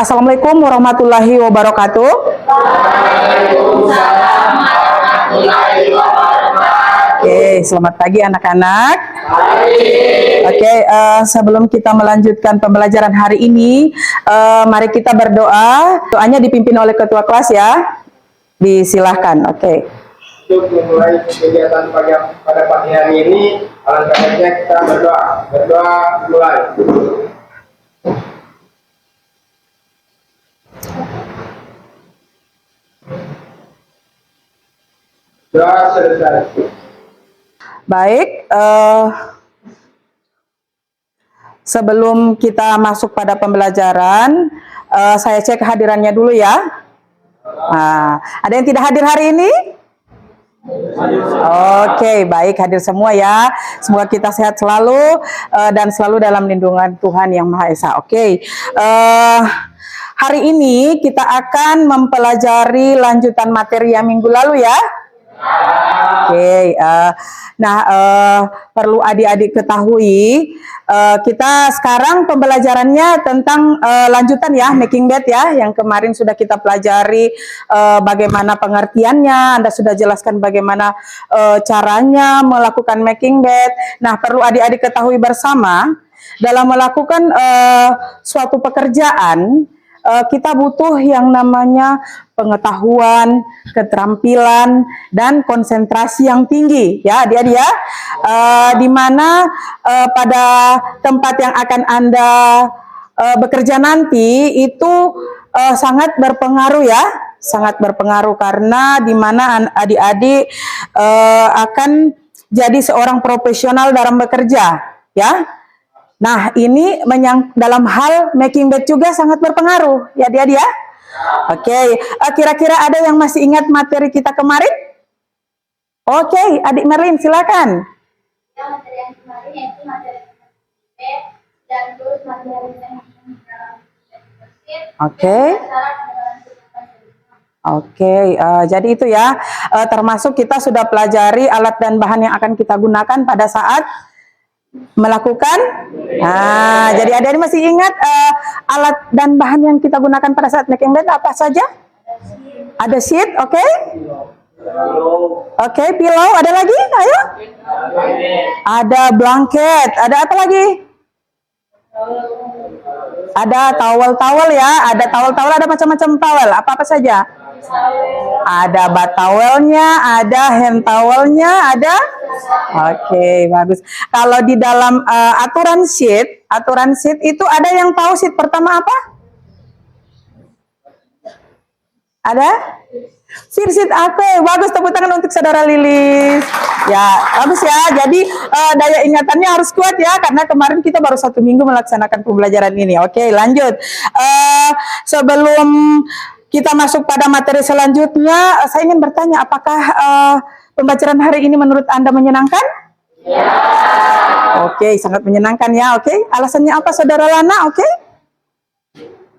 Assalamualaikum warahmatullahi wabarakatuh. Waalaikumsalam warahmatullahi wabarakatuh. Oke, selamat pagi anak-anak. Oke, sebelum kita melanjutkan pembelajaran hari ini, mari kita berdoa. Doanya dipimpin oleh ketua kelas ya. Disilahkan. Oke. Untuk memulai kegiatan pada pagi hari ini, alangkah baiknya kita berdoa. Berdoa mulai. Doa selesai. Baik, sebelum kita masuk pada pembelajaran, saya cek kehadirannya dulu ya. Ada yang tidak hadir hari ini? Oke, baik, hadir semua ya. Semoga kita sehat selalu dan selalu dalam lindungan Tuhan Yang Maha Esa. Oke, hari ini kita akan mempelajari lanjutan materi yang minggu lalu ya. Oke, perlu adik-adik ketahui, kita sekarang pembelajarannya tentang lanjutan ya, making bed ya, yang kemarin sudah kita pelajari bagaimana pengertiannya, Anda sudah jelaskan bagaimana caranya melakukan making bed. Nah, perlu adik-adik ketahui bersama, dalam melakukan suatu pekerjaan, kita butuh yang namanya pengetahuan, keterampilan, dan konsentrasi yang tinggi, ya adik-adik ya. Di mana pada tempat yang akan Anda bekerja nanti itu sangat berpengaruh ya, sangat berpengaruh karena di mana adik-adik akan jadi seorang profesional dalam bekerja, ya. Nah, ini dalam hal making bed juga sangat berpengaruh, ya dia. Oke, kira-kira ada yang masih ingat materi kita kemarin? Oke, adik Merlin, silakan. Materi yang kemarin yaitu materi bed dan terus materi Oke, jadi itu ya, termasuk kita sudah pelajari alat dan bahan yang akan kita gunakan pada saat melakukan. Jadi adik-adik masih ingat alat dan bahan yang kita gunakan pada saat making bed apa saja? Ada sheet, oke? Oke, pillow, ada lagi? Ayo. Ada blanket, ada apa lagi? Ada towel ya, ada towel, ada macam-macam towel, apa saja? Ada bath towelnya, ada hand towelnya, ada. Oke, bagus. Kalau di dalam aturan sheet itu ada yang tahu sheet pertama apa? Ada? Sheet apa? Bagus, tepuk tangan untuk saudara Lilis. Ya, bagus ya. Jadi daya ingatannya harus kuat ya, karena kemarin kita baru 1 minggu melaksanakan pembelajaran ini. Oke, lanjut. Sebelum kita masuk pada materi selanjutnya, saya ingin bertanya, apakah pembelajaran hari ini menurut Anda menyenangkan? Ya. Oke, sangat menyenangkan ya. Oke, alasannya apa, Saudara Lana? Oke.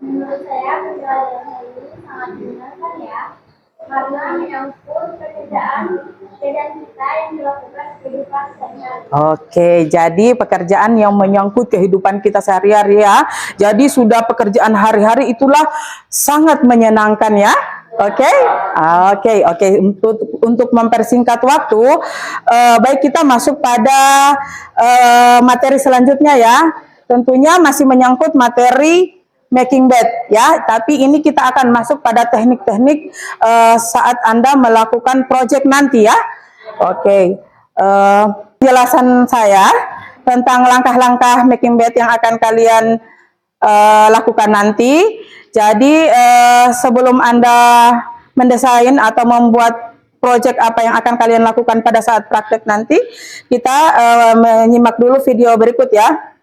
Menurut saya pembelajaran hari ini sangat menyenangkan ya, karena menyangkut pekerjaan dan kita yang dilakukan kehidupan sehari-hari. Oke, jadi pekerjaan yang menyangkut kehidupan kita sehari-hari ya. Jadi sudah pekerjaan hari-hari itulah sangat menyenangkan ya. Oke. Untuk mempersingkat waktu, baik kita masuk pada materi selanjutnya ya. Tentunya masih menyangkut materi making bed ya, tapi ini kita akan masuk pada teknik-teknik saat Anda melakukan project nanti ya. Oke, penjelasan saya tentang langkah-langkah making bed yang akan kalian lakukan nanti. Jadi sebelum Anda mendesain atau membuat project apa yang akan kalian lakukan pada saat praktek nanti, kita menyimak dulu video berikut ya.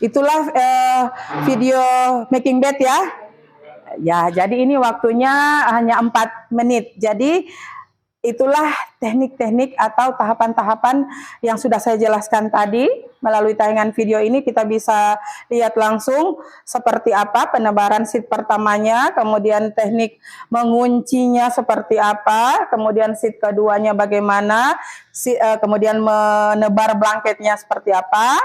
Itulah video making bed ya. Ya, jadi ini waktunya hanya 4 menit. Jadi itulah teknik-teknik atau tahapan-tahapan yang sudah saya jelaskan tadi. Melalui tayangan video ini kita bisa lihat langsung seperti apa penebaran seat pertamanya, kemudian teknik menguncinya seperti apa, kemudian seat keduanya bagaimana, kemudian menebar blanketnya seperti apa,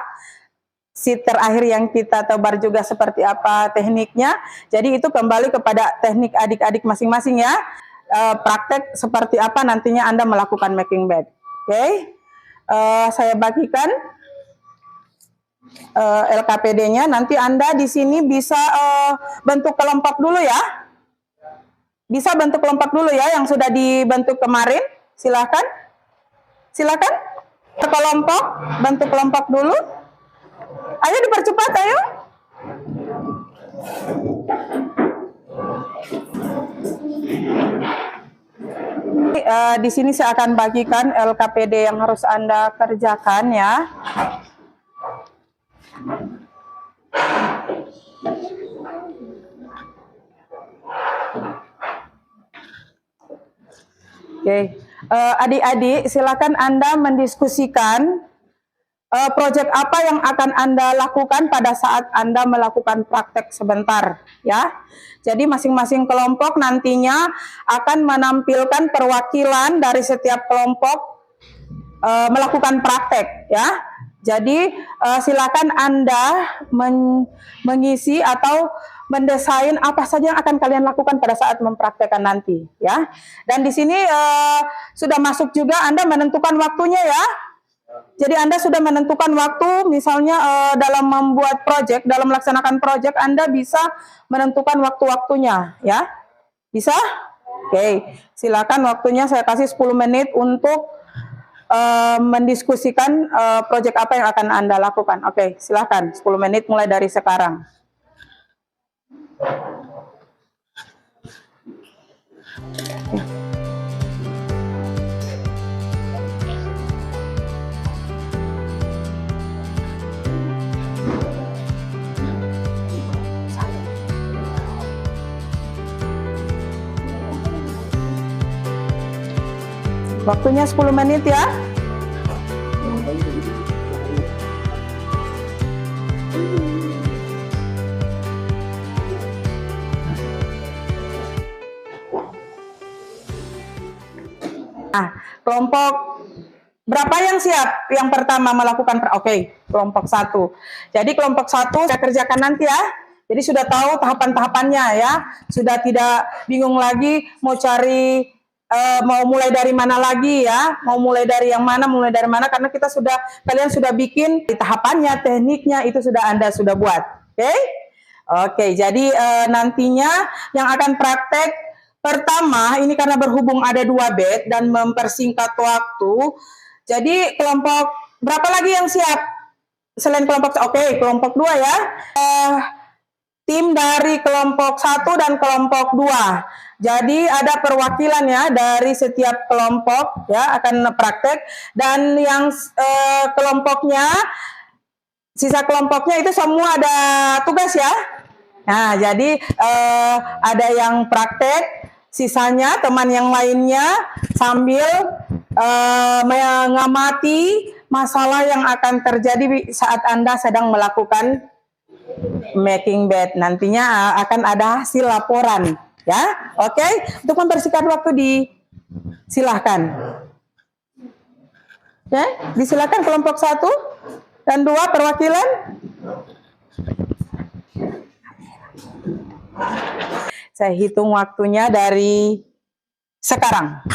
seat terakhir yang kita tebar juga seperti apa tekniknya. Jadi itu kembali kepada teknik adik-adik masing-masing ya. Praktek seperti apa nantinya Anda melakukan making bed. Oke. Saya bagikan LKPD-nya. Nanti Anda di sini bisa bentuk kelompok dulu ya. Bisa bentuk kelompok dulu ya yang sudah dibentuk kemarin. Silakan. Silakan. Kelompok, bentuk kelompok dulu. Ayo dipercepat, ayo. Di sini saya akan bagikan LKPD yang harus Anda kerjakan ya. Oke, adik-adik silakan Anda mendiskusikan proyek apa yang akan Anda lakukan pada saat Anda melakukan praktek sebentar ya. Jadi masing-masing kelompok nantinya akan menampilkan perwakilan dari setiap kelompok melakukan praktek ya. Jadi silakan Anda mengisi atau mendesain apa saja yang akan kalian lakukan pada saat mempraktekkan nanti ya. Dan di sini sudah masuk juga Anda menentukan waktunya ya. Jadi Anda sudah menentukan waktu, misalnya dalam membuat proyek, dalam melaksanakan proyek, Anda bisa menentukan waktu-waktunya, ya? Bisa? Oke, silakan waktunya saya kasih 10 menit untuk mendiskusikan proyek apa yang akan Anda lakukan. Oke, silakan 10 menit mulai dari sekarang. Waktunya 10 menit ya. Nah, kelompok berapa yang siap? Yang pertama melakukan kelompok 1. Jadi kelompok 1 saya kerjakan nanti ya. Jadi sudah tahu tahapan-tahapannya ya. Sudah tidak bingung lagi mau cari mau mulai dari mana lagi ya, mau mulai dari yang mana, mulai dari mana, karena kalian sudah bikin tahapannya, tekniknya itu Anda sudah buat. Oke, jadi nantinya yang akan praktek pertama ini karena berhubung ada 2 bed dan mempersingkat waktu, jadi kelompok berapa lagi yang siap selain kelompok kelompok 2 ya. Tim dari kelompok 1 dan kelompok 2. Jadi ada perwakilan ya dari setiap kelompok ya akan praktek, dan yang kelompoknya, sisa kelompoknya itu semua ada tugas ya. Nah, jadi ada yang praktek, sisanya teman yang lainnya sambil mengamati masalah yang akan terjadi saat Anda sedang melakukan making bed. Nantinya akan ada hasil laporan ya. Oke, untuk mempersingkat waktu silahkan. Ya, disilakan kelompok 1 dan 2 perwakilan. Saya hitung waktunya dari sekarang.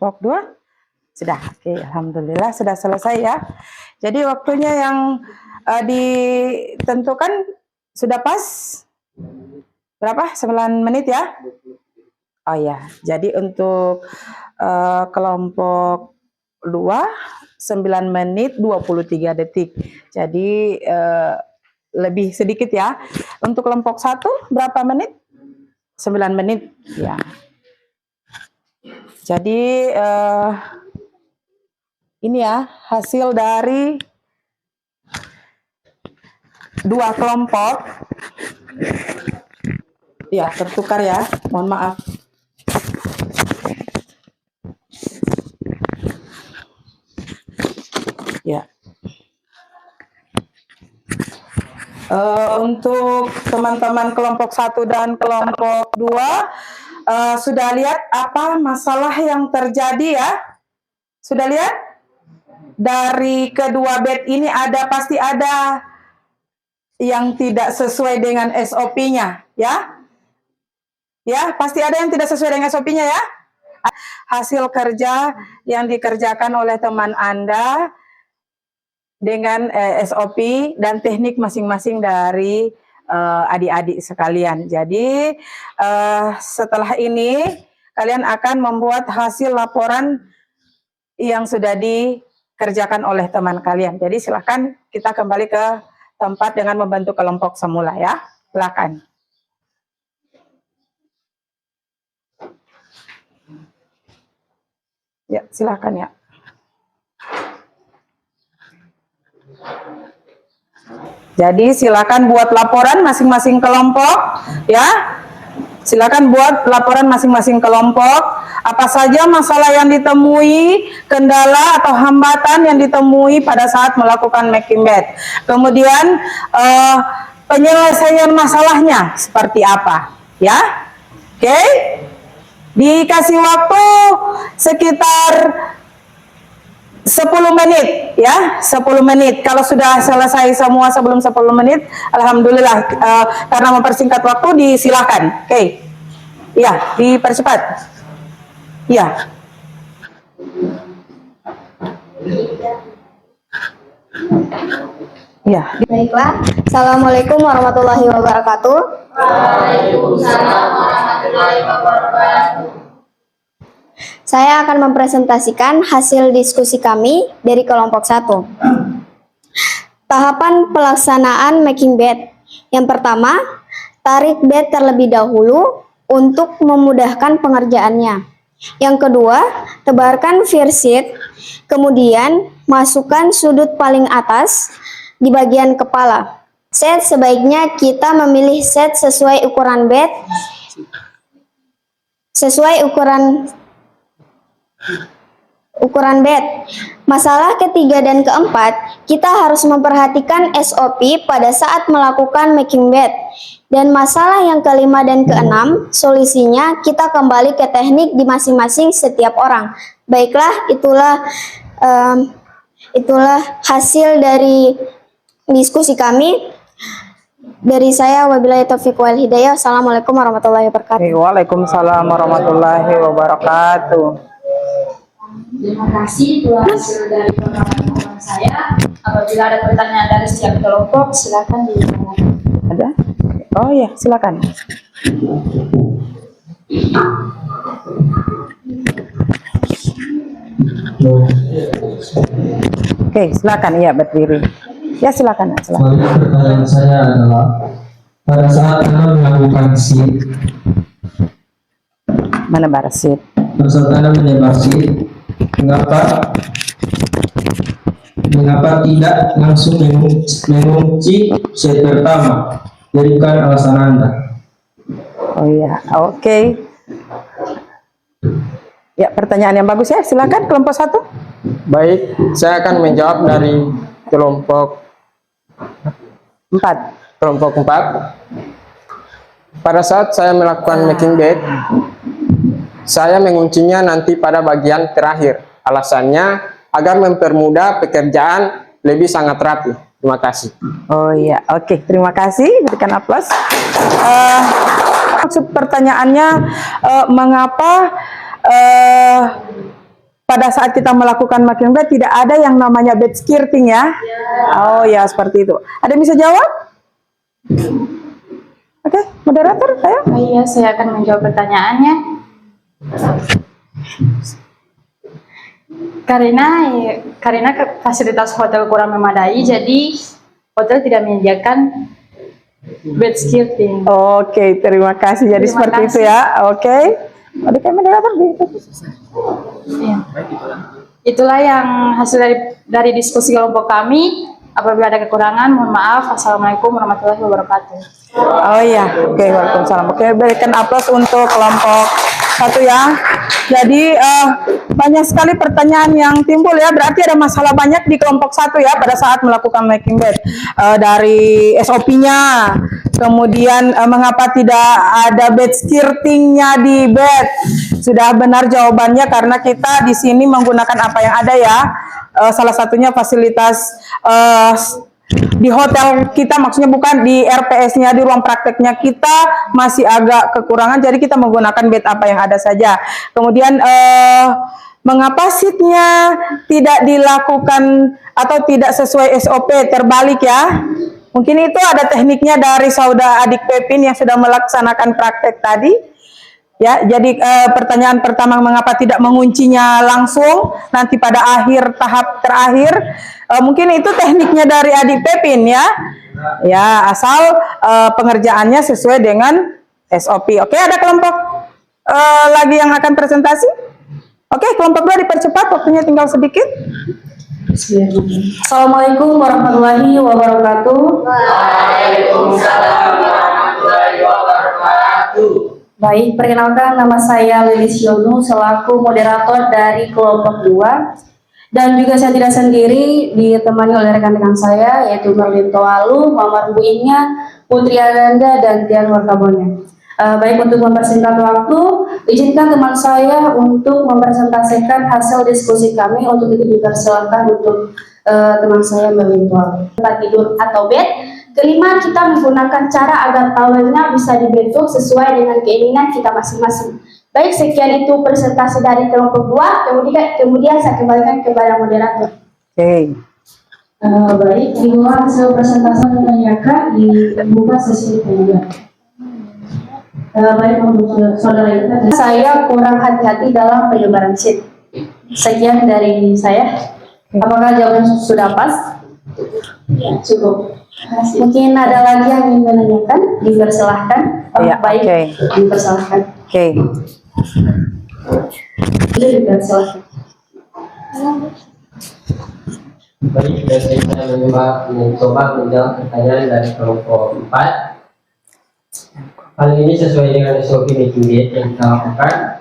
kelompok 2? Sudah. Oke, alhamdulillah sudah selesai ya. Jadi waktunya yang ditentukan sudah pas? Berapa? 9 menit ya? Oh ya, jadi untuk kelompok 2 9 menit 23 detik. Jadi lebih sedikit ya. Untuk kelompok 1 berapa menit? 9 menit ya. Jadi ini ya hasil dari 2 kelompok. Ya, tertukar ya. Mohon maaf. Ya. Untuk teman-teman kelompok 1 dan kelompok 2 sudah lihat apa masalah yang terjadi ya? Sudah lihat? Dari kedua bed ini pasti ada yang tidak sesuai dengan SOP-nya ya? Ya, pasti ada yang tidak sesuai dengan SOP-nya ya? Hasil kerja yang dikerjakan oleh teman Anda dengan SOP dan teknik masing-masing dari adik-adik sekalian. Jadi setelah ini kalian akan membuat hasil laporan yang sudah dikerjakan oleh teman kalian. Jadi silakan kita kembali ke tempat dengan membantu kelompok semula ya. Silakan. Ya, silakan ya. Jadi silakan buat laporan masing-masing kelompok ya. Silakan buat laporan masing-masing kelompok. Apa saja masalah yang ditemui, kendala atau hambatan yang ditemui pada saat melakukan making bed. Kemudian penyelesaian masalahnya seperti apa ya. Oke. Dikasih waktu sekitar 10 menit ya, 10 menit. Kalau sudah selesai semua sebelum 10 menit, alhamdulillah. Karena mempersingkat waktu disilahkan. Oke. Ya, dipercepat. Ya. Ya. Baiklah. Assalamualaikum warahmatullahi wabarakatuh. Waalaikumsalam warahmatullahi wabarakatuh. Saya akan mempresentasikan hasil diskusi kami dari kelompok 1. Tahapan pelaksanaan making bed. Yang pertama, tarik bed terlebih dahulu untuk memudahkan pengerjaannya. Yang kedua, tebarkan first sheet, kemudian masukkan sudut paling atas di bagian kepala. Set sebaiknya kita memilih set sesuai ukuran bed, sesuai ukuran bed. Masalah ketiga dan keempat, kita harus memperhatikan SOP pada saat melakukan making bed. Dan masalah yang kelima dan keenam, solusinya kita kembali ke teknik di masing-masing setiap orang. Baiklah, itulah hasil dari diskusi kami. Dari saya, wabillahi taufiq wal hidayah. Assalamualaikum warahmatullahi wabarakatuh. Waalaikumsalam warahmatullahi wabarakatuh. Terima kasih telah hasil dari pemaparan saya. Apabila ada pertanyaan dari setiap kelompok, silakan ditanyakan. Ada? Oh ya, silakan. Oke, silakan ya berdiri. Ya silakan. Pertanyaan saya adalah pada saat Anda melakukan sheet, Mana barasit? pada saat Anda menyebar sheet, mengapa tidak langsung mengunci sheet pertama? Berikan alasan Anda. Oh iya, oke. Ya, pertanyaan yang bagus ya. Silakan kelompok 1. Baik, saya akan menjawab dari kelompok 4. kelompok 4. Pada saat saya melakukan making bed, saya menguncinya nanti pada bagian terakhir. Alasannya agar mempermudah pekerjaan lebih sangat rapi. Terima kasih. Oh iya, oke. Terima kasih. Berikan aplaus. Maksud pertanyaannya, mengapa pada saat kita melakukan making bed tidak ada yang namanya bed skirting ya? Oh ya, seperti itu. Ada yang bisa jawab? Oke, moderator, ayo. Iya, saya akan menjawab pertanyaannya. Karena fasilitas hotel kurang memadai, jadi hotel tidak menyediakan bed skirting. Oke, terima kasih. Jadi Terima seperti itu kasih. ya. Oke. Ada kayak moderator di Iya. Itulah yang hasil dari diskusi kelompok kami. Apabila ada kekurangan, mohon maaf. Assalamualaikum warahmatullahi wabarakatuh. Oh iya, oke, waalaikumsalam. Oke, berikan aplaus untuk kelompok 1 ya. Jadi banyak sekali pertanyaan yang timbul ya. Berarti ada masalah banyak di kelompok 1 ya pada saat melakukan making bed. Dari SOP-nya, kemudian mengapa tidak ada bed skirting-nya di bed. Sudah benar jawabannya karena kita di sini menggunakan apa yang ada ya. Salah satunya fasilitas di hotel kita, maksudnya bukan di RPS-nya, di ruang prakteknya kita masih agak kekurangan, jadi kita menggunakan bed apa yang ada saja. Kemudian mengapa seatnya tidak dilakukan atau tidak sesuai SOP, terbalik ya? Mungkin itu ada tekniknya dari saudara adik Pepin yang sudah melaksanakan praktek tadi. Ya, jadi pertanyaan pertama, mengapa tidak menguncinya langsung nanti pada tahap terakhir? Mungkin itu tekniknya dari adik Pepin ya. Ya, asal pengerjaannya sesuai dengan SOP. Oke, ada kelompok lagi yang akan presentasi? Oke, kelompok 2 dipercepat, waktunya tinggal sedikit. Assalamualaikum warahmatullahi wabarakatuh. Baik, perkenalkan nama saya Lilis Yonu selaku moderator dari kelompok 2. Dan juga saya tidak sendiri, ditemani oleh rekan-rekan saya yaitu Merlin Toalu, Mamar Bu Inya, Putri Ananda, dan Tian Warkabonnya. Baik, untuk mempersingkat waktu, izinkan teman saya untuk mempresentasikan hasil diskusi kami. Untuk itu dipersilakan untuk teman saya Merlin Toalu. Tempat tidur atau bed. Kelima, kita menggunakan cara agar towelnya bisa dibentuk sesuai dengan keinginan kita masing-masing. Baik, sekian itu presentasi dari kelompok 2, kemudian saya kembalikan kepada moderator. Oke. Baik, di luar hasil presentasi menanyakan dibuka sesi kedua. Baik, untuk saudara kita, saya kurang hati-hati dalam penyebaran sheet. Sekian dari saya. Apakah jawaban sudah pas? Ya, cukup. Mungkin ada lagi yang ingin menanyakan, dipersilahkan. Ya, Baik, oke. dipersilahkan. Oke. Dipersilahkan. Baik, saya mencoba menjawab pertanyaan dari kelompok 4. Hal ini sesuai dengan SOP making bed yang kita lakukan.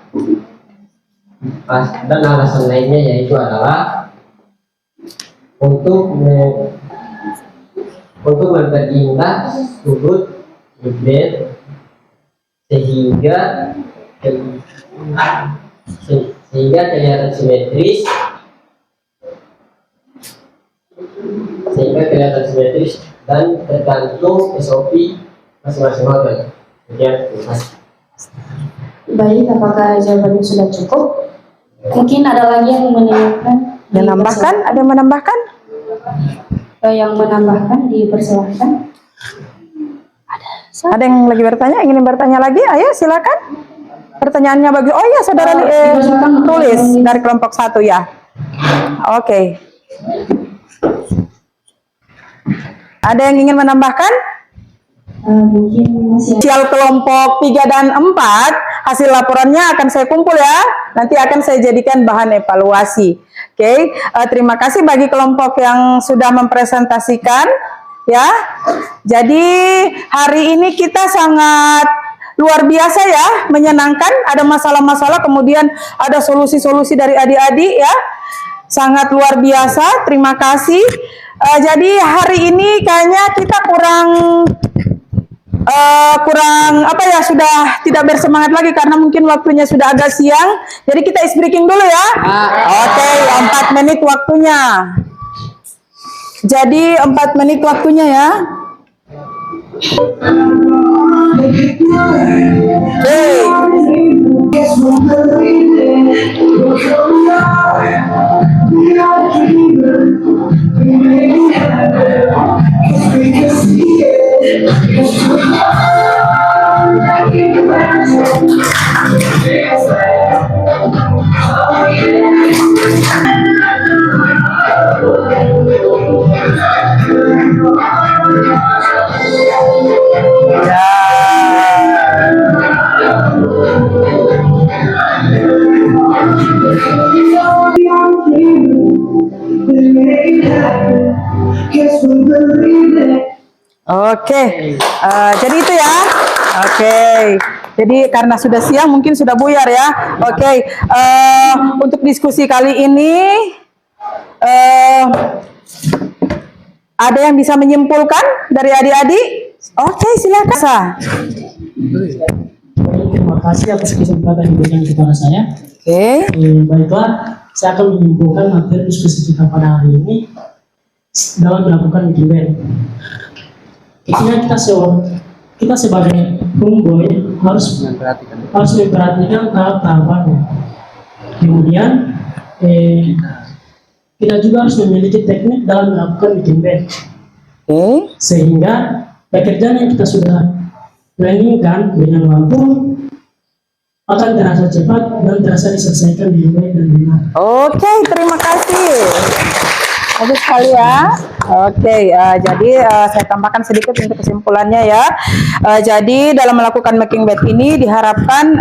Dan alasan lainnya yaitu adalah untuk memperindah sudut bed sehingga kelihatan simetris, dan tergantung SOP masing-masing hotel. Sekian, terima kasih. Baik, apakah jawabannya sudah cukup? Mungkin ada lagi yang menanyakan. Menambahkan? Ada yang menambahkan? Yang menambahkan dipersilahkan. Ada yang lagi bertanya? Ingin bertanya lagi? Ayo silakan. Pertanyaannya bagus. Oh iya, saudara tulis dari kelompok 1 ya. Oke. Ada yang ingin menambahkan? Mungkin masih Sial kelompok 3 dan 4, hasil laporannya akan saya kumpul ya. Nanti akan saya jadikan bahan evaluasi. Oke, terima kasih bagi kelompok yang sudah mempresentasikan ya. Jadi hari ini kita sangat luar biasa ya, menyenangkan. Ada masalah-masalah, kemudian ada solusi-solusi dari adik-adik ya. Sangat luar biasa, terima kasih. Jadi hari ini kayaknya kita kurang apa ya, sudah tidak bersemangat lagi karena mungkin waktunya sudah agak siang. Jadi kita ice breaking dulu ya. Oke, 4 menit waktunya. Jadi 4 menit waktunya ya. Oke. Oke, jadi itu ya. Oke, jadi karena sudah siang mungkin sudah buyar ya. Oke, untuk diskusi kali ini ada yang bisa menyimpulkan dari adik-adik? Oke, silakan. Terima kasih atas kesempatan yang diberikan kepada saya. Oke. Baiklah, saya akan menyimpulkan materi diskusi kita pada hari ini dalam melakukan making bed. Intinya kita sebagai homeboy harus memperhatikan tahap-tahapannya. Kemudian kita juga harus memiliki teknik dalam melakukan making bed. Sehingga pekerjaan yang kita sudah planningkan dengan waktu akan terasa cepat dan terasa diselesaikan dengan baik dan benar. Oke, terima kasih. Bagus sekali ya. Oke, jadi saya tambahkan sedikit untuk kesimpulannya ya. Jadi dalam melakukan making bed ini diharapkan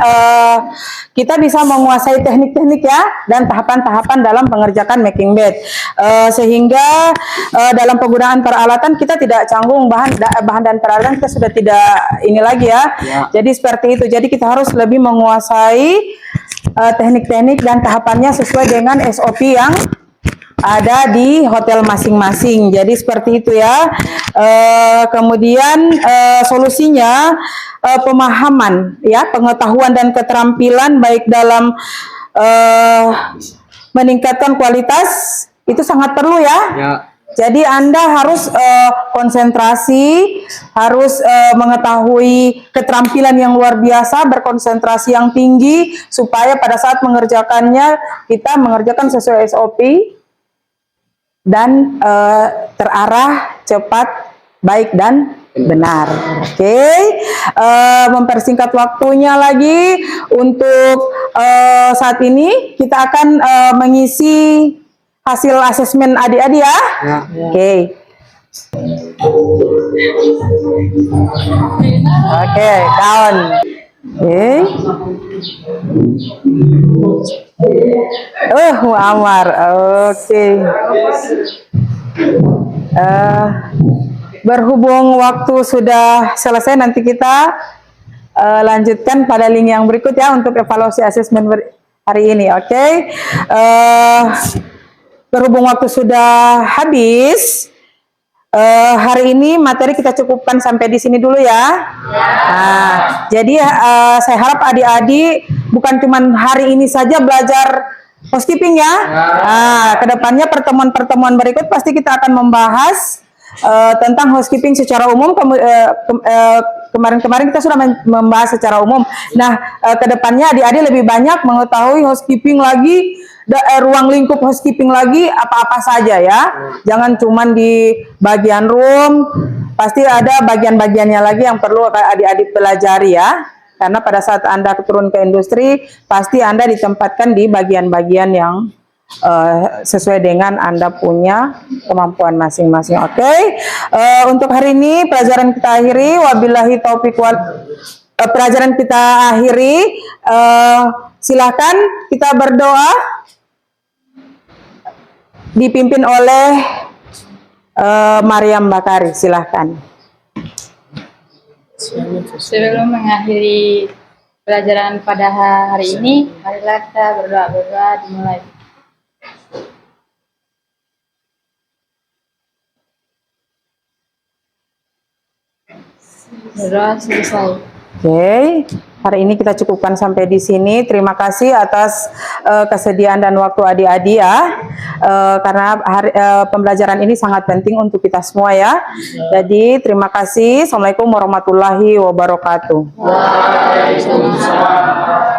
kita bisa menguasai teknik-teknik ya dan tahapan-tahapan dalam mengerjakan making bed, sehingga dalam penggunaan peralatan kita tidak canggung bahan dan peralatan kita sudah tidak ini lagi ya. Jadi seperti itu. Jadi kita harus lebih menguasai teknik-teknik dan tahapannya sesuai dengan SOP yang ada di hotel masing-masing. Jadi seperti itu ya. Kemudian solusinya pemahaman ya, pengetahuan dan keterampilan baik dalam meningkatkan kualitas itu sangat perlu ya. Jadi Anda harus konsentrasi, harus mengetahui keterampilan yang luar biasa, berkonsentrasi yang tinggi supaya pada saat mengerjakannya kita mengerjakan sesuai SOP dan terarah, cepat, baik dan benar. Oke. Mempersingkat waktunya lagi untuk saat ini kita akan mengisi hasil asesmen adik-adik ya. Oke. Oke, down. Oke. Muammar. Oke. Berhubung waktu sudah selesai, nanti kita lanjutkan pada link yang berikut ya untuk evaluasi asesmen hari ini. Oke. Berhubung waktu sudah habis, hari ini materi kita cukupkan sampai di sini dulu ya. Nah, jadi saya harap adik-adik bukan cuma hari ini saja belajar housekeeping ya. Nah, kedepannya pertemuan-pertemuan berikut pasti kita akan membahas tentang housekeeping secara umum. Kemarin-kemarin kita sudah membahas secara umum. Nah, kedepannya adik-adik lebih banyak mengetahui housekeeping lagi. Ruang lingkup housekeeping lagi apa-apa saja ya. Jangan cuma di bagian room, pasti ada bagian-bagiannya lagi yang perlu adik-adik pelajari ya. Karena pada saat Anda turun ke industri, pasti Anda ditempatkan di bagian-bagian yang sesuai dengan Anda punya kemampuan masing-masing. Oke. Untuk hari ini pelajaran kita akhiri. Wabillahi taufiq wal pelajaran kita akhiri. Silakan kita berdoa. Dipimpin oleh Maryam Bakari, silahkan. Sebelum mengakhiri pelajaran pada hari ini, marilah kita berdoa dimulai. Berdoa selesai. Oke, hari ini kita cukupkan sampai di sini. Terima kasih atas kesediaan dan waktu adik-adik ya, karena pembelajaran ini sangat penting untuk kita semua ya. Jadi terima kasih. Assalamualaikum warahmatullahi wabarakatuh. Waalaikumsalam.